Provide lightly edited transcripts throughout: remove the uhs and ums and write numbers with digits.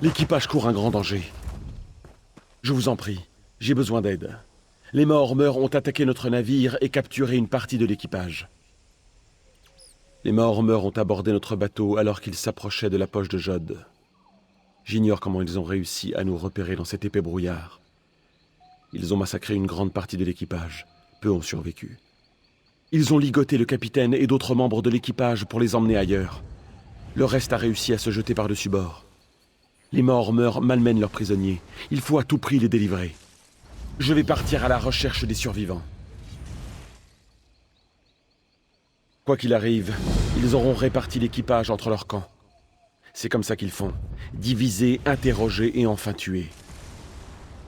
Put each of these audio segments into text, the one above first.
L'équipage court un grand danger. Je vous en prie, j'ai besoin d'aide. Les Maormeurs ont attaqué notre navire et capturé une partie de l'équipage. Les Maormeurs ont abordé notre bateau alors qu'ils s'approchaient de la poche de Jod. J'ignore comment ils ont réussi à nous repérer dans cet épais brouillard. Ils ont massacré une grande partie de l'équipage. Peu ont survécu. Ils ont ligoté le capitaine et d'autres membres de l'équipage pour les emmener ailleurs. Le reste a réussi à se jeter par-dessus bord. Les Maormeurs malmènent leurs prisonniers. Il faut à tout prix les délivrer. Je vais partir à la recherche des survivants. Quoi qu'il arrive, ils auront réparti l'équipage entre leurs camps. C'est comme ça qu'ils font. Diviser, interroger et enfin tuer.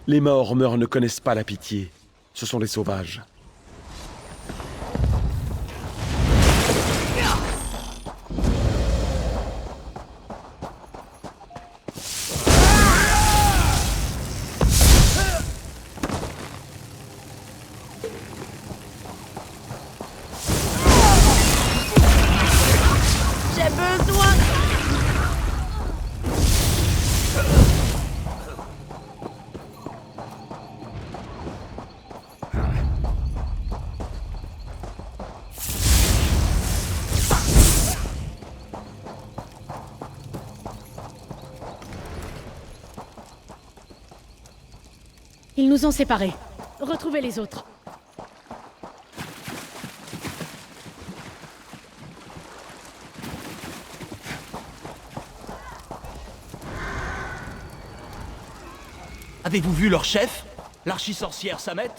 Les Maormeurs ne connaissent pas la pitié. Ce sont des sauvages. J'ai besoin... Ils nous ont séparés. Retrouvez les autres. Avez-vous vu leur chef? L'archi-sorcière Samet?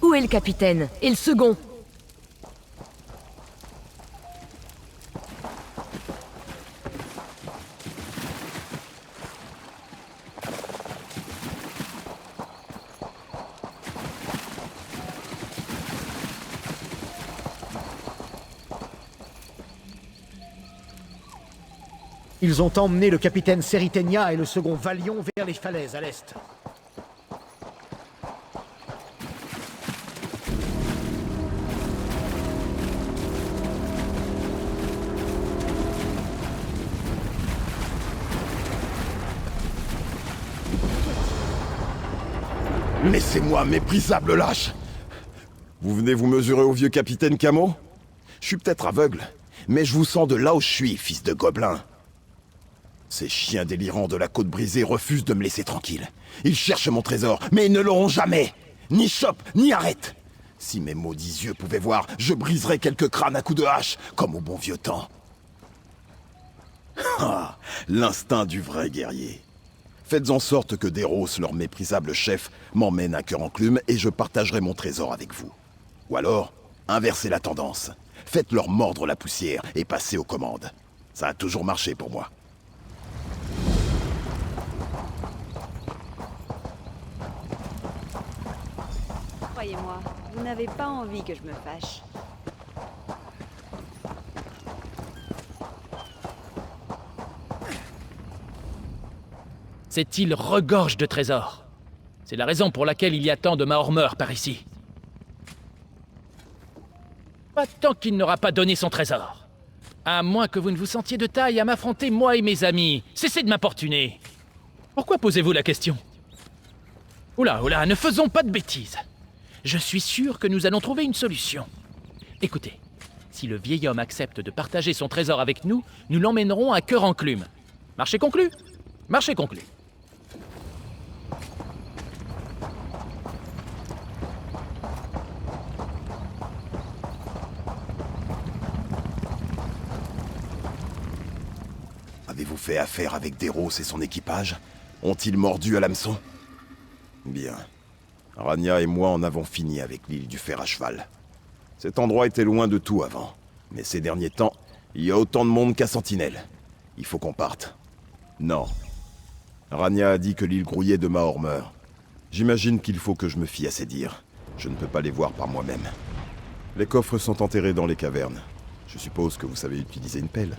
Où est le capitaine? Et le second? Ils ont emmené le capitaine Seritenia et le second Valion vers les falaises à l'est. Laissez-moi, méprisable lâche! Vous venez vous mesurer au vieux capitaine Camo? Je suis peut-être aveugle, mais je vous sens de là où je suis, fils de gobelin. Ces chiens délirants de la côte brisée refusent de me laisser tranquille. Ils cherchent mon trésor, mais ils ne l'auront jamais! Ni chope, ni arrête! Si mes maudits yeux pouvaient voir, je briserais quelques crânes à coups de hache, comme au bon vieux temps. Ah, l'instinct du vrai guerrier. Faites en sorte que Deros, leur méprisable chef, m'emmène à cœur enclume et je partagerai mon trésor avec vous. Ou alors, inversez la tendance. Faites-leur mordre la poussière et passez aux commandes. Ça a toujours marché pour moi. Croyez-moi, vous n'avez pas envie que je me fâche. Cette île regorge de trésors. C'est la raison pour laquelle il y a tant de Maormeurs par ici. Pas tant qu'il n'aura pas donné son trésor. À moins que vous ne vous sentiez de taille à m'affronter moi et mes amis. Cessez de m'importuner. Pourquoi posez-vous la question? Oula, oula, ne faisons pas de bêtises. Je suis sûr que nous allons trouver une solution. Écoutez, si le vieil homme accepte de partager son trésor avec nous, nous l'emmènerons à cœur enclume. Marché conclu? Marché conclu. fait affaire avec Deros et son équipage? Ont-ils mordu à l'hameçon? Bien. Rania et moi en avons fini avec l'île du fer à cheval. Cet endroit était loin de tout avant. Mais ces derniers temps, il y a autant de monde qu'à Sentinelle. Il faut qu'on parte. Non. Rania a dit que l'île grouillait de Mahor meurt. J'imagine qu'il faut que je me fie à ses dires. Je ne peux pas les voir par moi-même. Les coffres sont enterrés dans les cavernes. Je suppose que vous savez utiliser une pelle.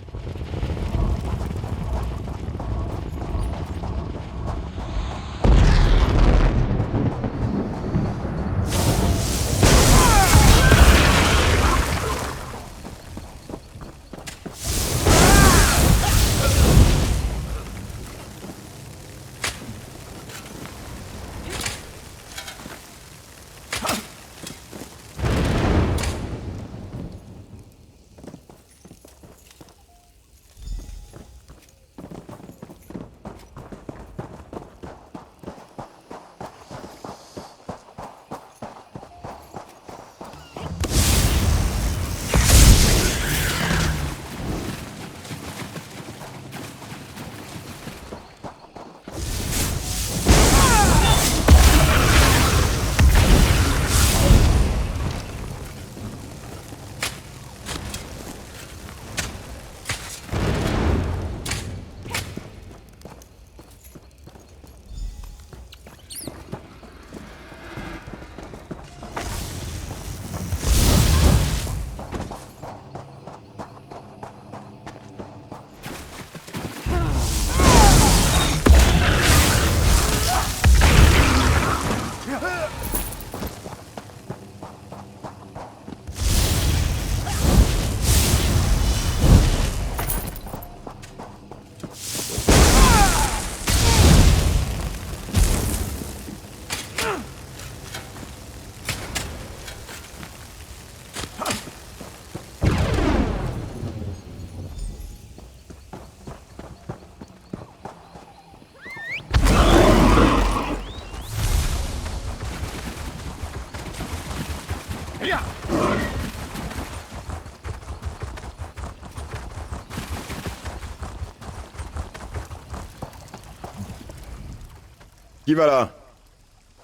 Qui va là?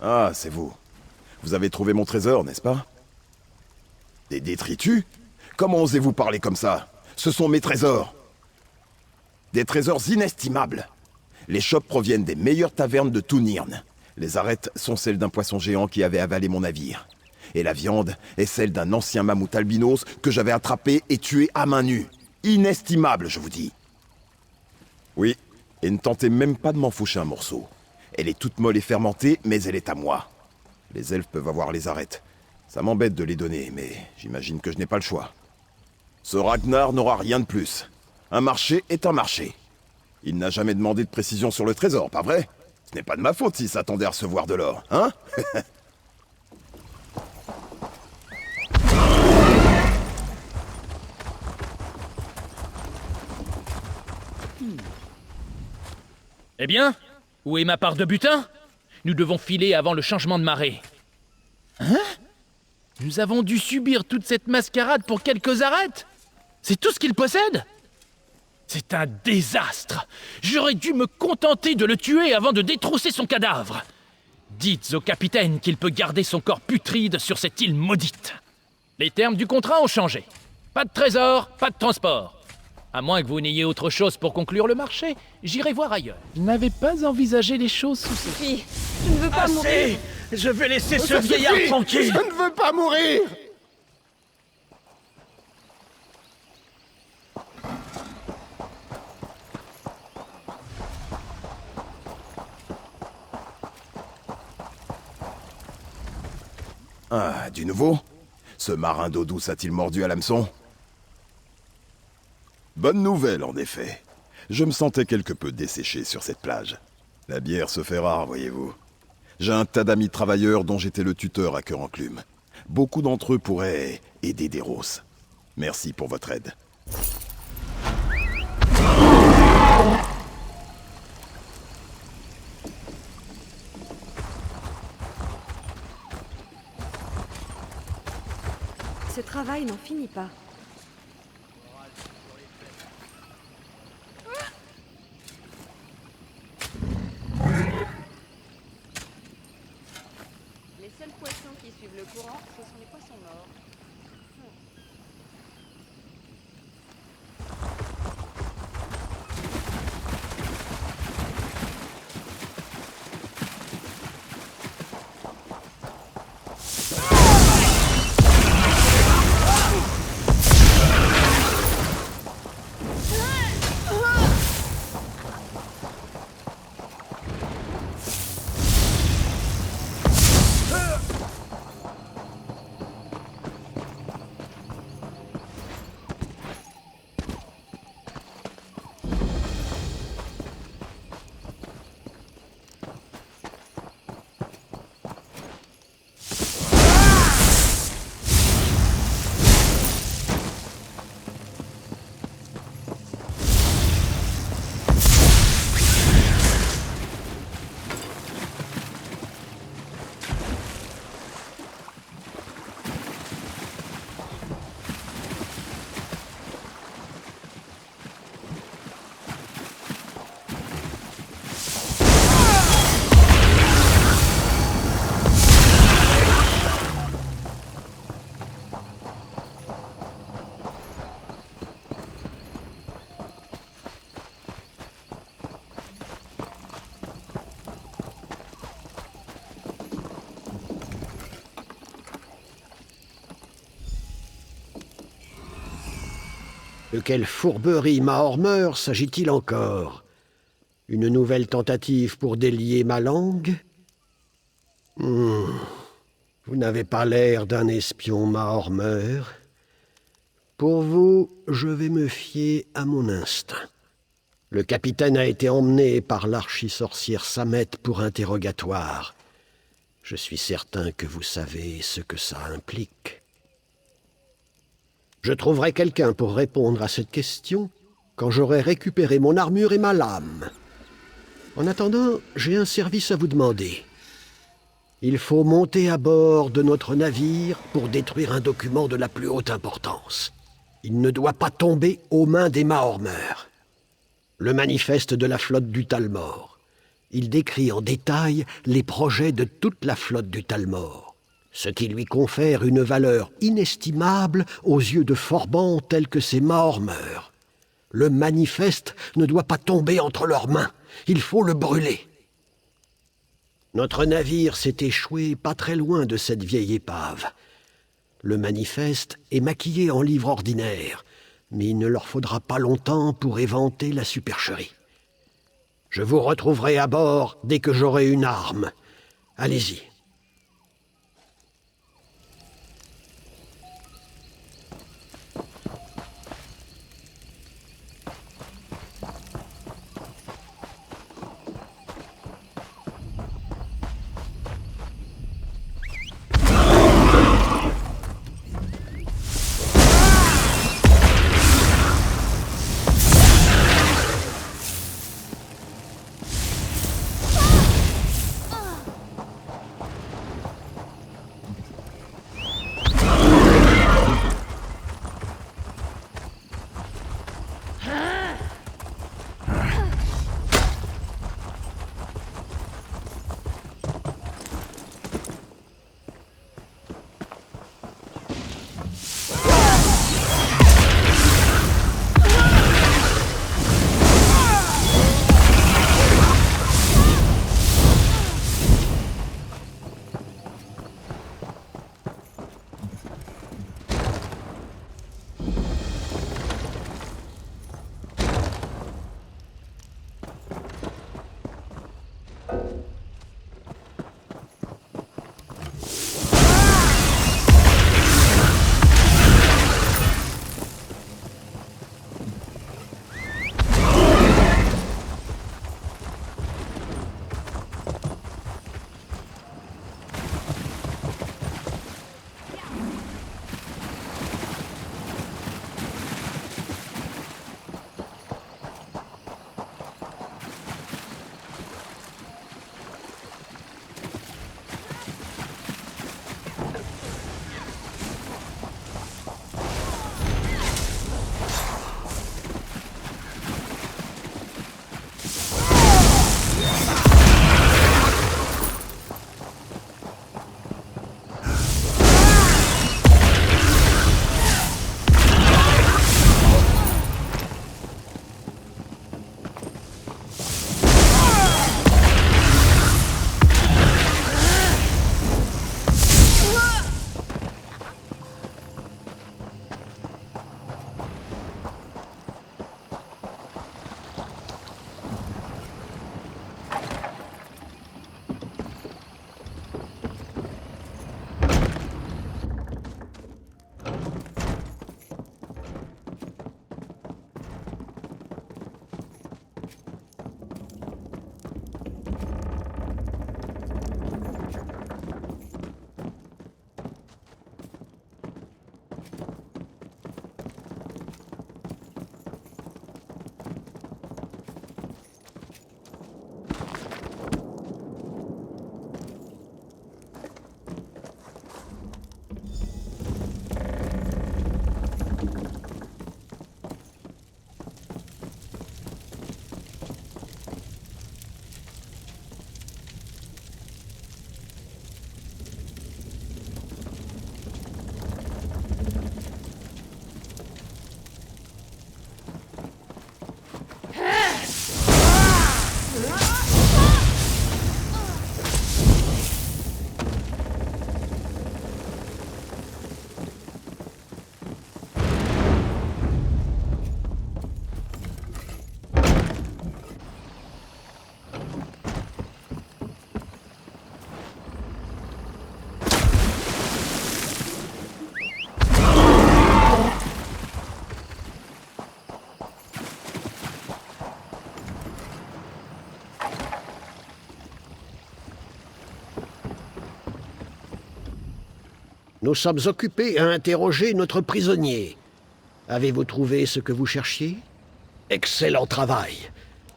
Ah, c'est vous. Vous avez trouvé mon trésor, n'est-ce pas? Des détritus? Comment osez-vous parler comme ça? Ce sont mes trésors. Des trésors inestimables. Les chopes proviennent des meilleures tavernes de tout Nirn. Les arêtes sont celles d'un poisson géant qui avait avalé mon navire. Et la viande est celle d'un ancien mammouth albinos que j'avais attrapé et tué à main nue. Inestimable, je vous dis. Oui, et ne tentez même pas de m'en faucher un morceau. Elle est toute molle et fermentée, mais elle est à moi. Les elfes peuvent avoir les arêtes. Ça m'embête de les donner, mais j'imagine que je n'ai pas le choix. Ce Ragnar n'aura rien de plus. Un marché est un marché. Il n'a jamais demandé de précision sur le trésor, pas vrai? Ce n'est pas de ma faute s'il s'attendait à recevoir de l'or, hein? Eh bien, où est ma part de butin? Nous devons filer avant le changement de marée. Hein? Nous avons dû subir toute cette mascarade pour quelques arêtes? C'est tout ce qu'il possède? C'est un désastre! J'aurais dû me contenter de le tuer avant de détrousser son cadavre. Dites au capitaine qu'il peut garder son corps putride sur cette île maudite. Les termes du contrat ont changé. Pas de trésor, pas de transport. À moins que vous n'ayez autre chose pour conclure le marché, j'irai voir ailleurs. Je n'avais pas envisagé les choses sous ces... Puis, je ne veux pas mourir. Je vais laisser ce vieillard tranquille. Je ne veux pas mourir! Ah, du nouveau? Ce marin d'eau douce a-t-il mordu à l'hameçon? Bonne nouvelle, en effet. Je me sentais quelque peu desséché sur cette plage. La bière se fait rare, voyez-vous. J'ai un tas d'amis travailleurs dont j'étais le tuteur à Cœur Enclume. Beaucoup d'entre eux pourraient aider Deros. Merci pour votre aide. Ce travail n'en finit pas. suivent le courant, ce sont les poissons morts. De quelle fourberie Maormer s'agit-il encore? Une nouvelle tentative pour délier ma langue? Vous n'avez pas l'air d'un espion Maormer. Pour vous, je vais me fier à mon instinct. Le capitaine a été emmené par l'archisorcière Samet pour interrogatoire. Je suis certain que vous savez ce que ça implique. Je trouverai quelqu'un pour répondre à cette question quand j'aurai récupéré mon armure et ma lame. En attendant, j'ai un service à vous demander. Il faut monter à bord de notre navire pour détruire un document de la plus haute importance. Il ne doit pas tomber aux mains des Maormer. Le manifeste de la flotte du Talmor. Il décrit en détail les projets de toute la flotte du Talmor, ce qui lui confère une valeur inestimable aux yeux de Forban tels que ces Maormer. Le manifeste ne doit pas tomber entre leurs mains. Il faut le brûler. Notre navire s'est échoué pas très loin de cette vieille épave. Le manifeste est maquillé en livre ordinaire, mais il ne leur faudra pas longtemps pour éventer la supercherie. Je vous retrouverai à bord dès que j'aurai une arme. Allez-y. Nous sommes occupés à interroger notre prisonnier. Avez-vous trouvé ce que vous cherchiez? Excellent travail.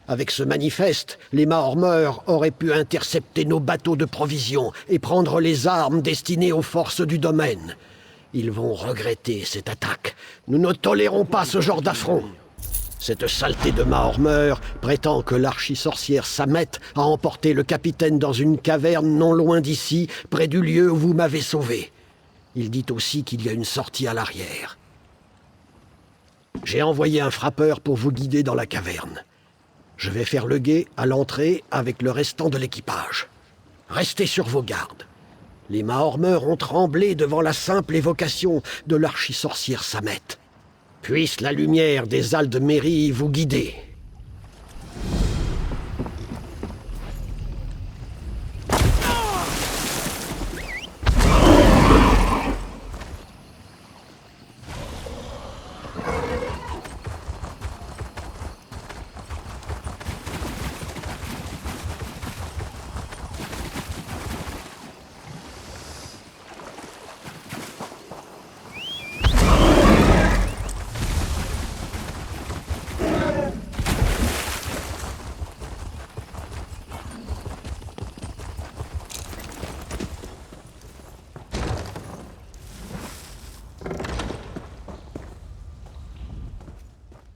Avec ce manifeste, les Maormeurs auraient pu intercepter nos bateaux de provisions et prendre les armes destinées aux forces du domaine. Ils vont regretter cette attaque. Nous ne tolérons pas ce genre d'affront. Cette saleté de Maormeur prétend que l'archi-sorcière Samet a emporté le capitaine dans une caverne non loin d'ici, près du lieu où vous m'avez sauvé. Il dit aussi qu'il y a une sortie à l'arrière. J'ai envoyé un frappeur pour vous guider dans la caverne. Je vais faire le guet à l'entrée avec le restant de l'équipage. Restez sur vos gardes. Les Maormeurs ont tremblé devant la simple évocation de l'archi-sorcière Samet. Puisse la lumière des Aldmeri vous guider.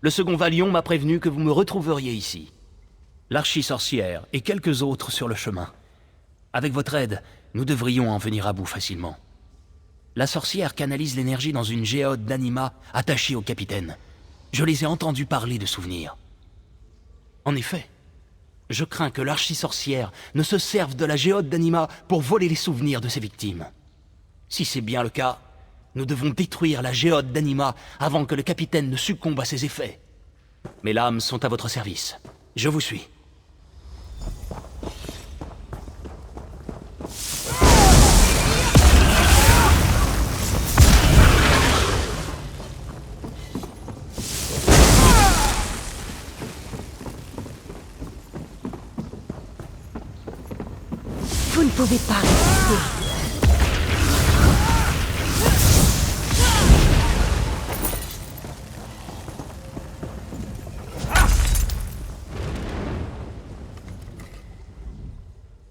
Le second Valion m'a prévenu que vous me retrouveriez ici. L'archi-sorcière et quelques autres sur le chemin. Avec votre aide, nous devrions en venir à bout facilement. La sorcière canalise l'énergie dans une géode d'anima attachée au capitaine. Je les ai entendus parler de souvenirs. En effet, je crains que l'archi-sorcière ne se serve de la géode d'anima pour voler les souvenirs de ses victimes. Si c'est bien le cas, nous devons détruire la géode d'anima avant que le capitaine ne succombe à ses effets. Mes lames sont à votre service. Je vous suis. Vous ne pouvez pas résister.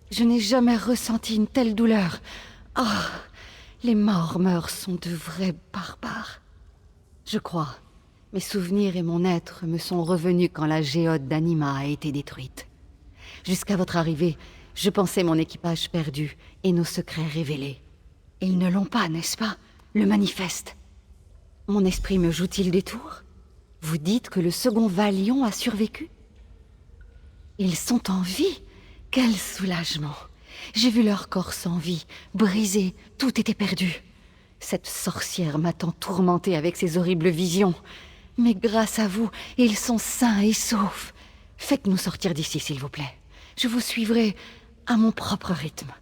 Je n'ai jamais ressenti une telle douleur. Ah, les Maormeurs sont de vrais barbares. Je crois. Mes souvenirs et mon être me sont revenus quand la géode d'anima a été détruite. Jusqu'à votre arrivée, je pensais mon équipage perdu et nos secrets révélés. Ils ne l'ont pas, n'est-ce pas? Le manifeste. Mon esprit me joue-t-il des tours? Vous dites que le second Valion a survécu? Ils sont en vie? Quel soulagement! J'ai vu leur corps sans vie, brisé, tout était perdu. Cette sorcière m'a tant tourmenté avec ses horribles visions. Mais grâce à vous, ils sont sains et saufs. Faites-nous sortir d'ici, s'il vous plaît. Je vous suivrai à mon propre rythme.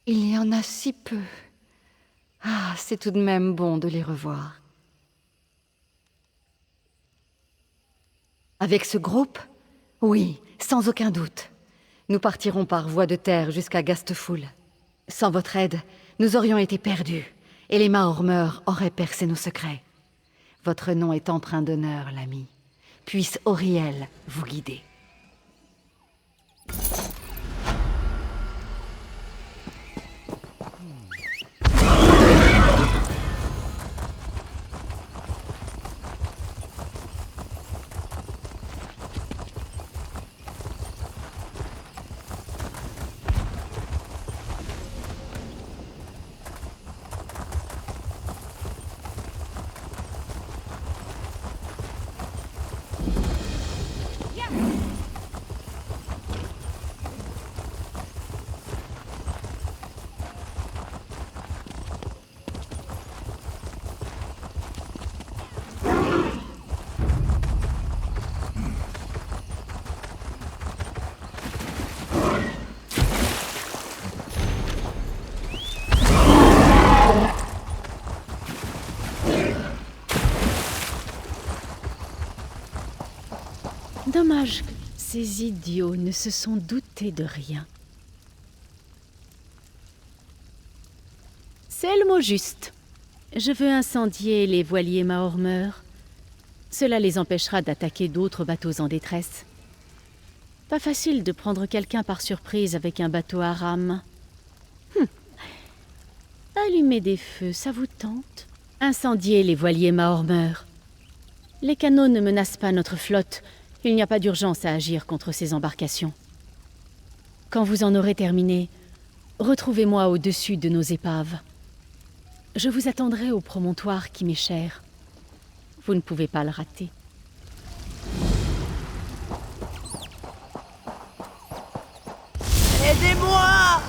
Il y en a si peu. Ah, c'est tout de même bon de les revoir. Avec ce groupe? Oui, sans aucun doute. Nous partirons par voie de terre jusqu'à Gastful. Sans votre aide, nous aurions été perdus, et les Maormeurs auraient percé nos secrets. Votre nom est empreint d'honneur, l'ami. Puisse Auriel vous guider. Yeah. Dommage que ces idiots ne se sont doutés de rien. C'est le mot juste. Je veux incendier les voiliers Maormer. Cela les empêchera d'attaquer d'autres bateaux en détresse. Pas facile de prendre quelqu'un par surprise avec un bateau à rame. Allumer des feux, ça vous tente? Incendier les voiliers Maormer. Les canaux ne menacent pas notre flotte. Il n'y a pas d'urgence à agir contre ces embarcations. Quand vous en aurez terminé, retrouvez-moi au-dessus de nos épaves. Je vous attendrai au promontoire qui m'est cher. Vous ne pouvez pas le rater. Aidez-moi!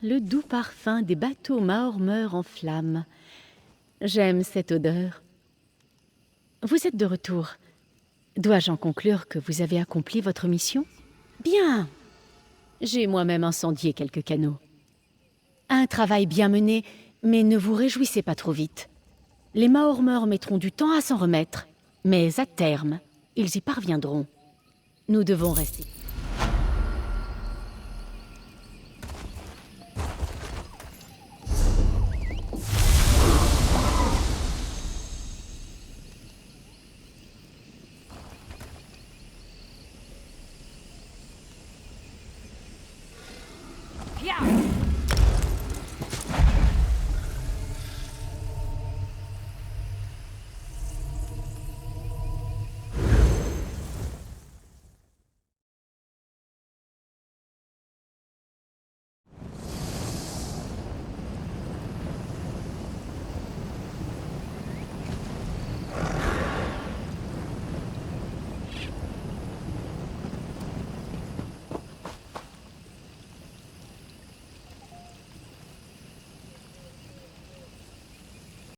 Le doux parfum des bateaux Maormer en flammes. J'aime cette odeur. Vous êtes de retour. Dois-je en conclure que vous avez accompli votre mission? Bien. J'ai moi-même incendié quelques canots. Un travail bien mené, mais ne vous réjouissez pas trop vite. Les Maormer mettront du temps à s'en remettre, mais à terme, ils y parviendront. Nous devons rester. Yeah.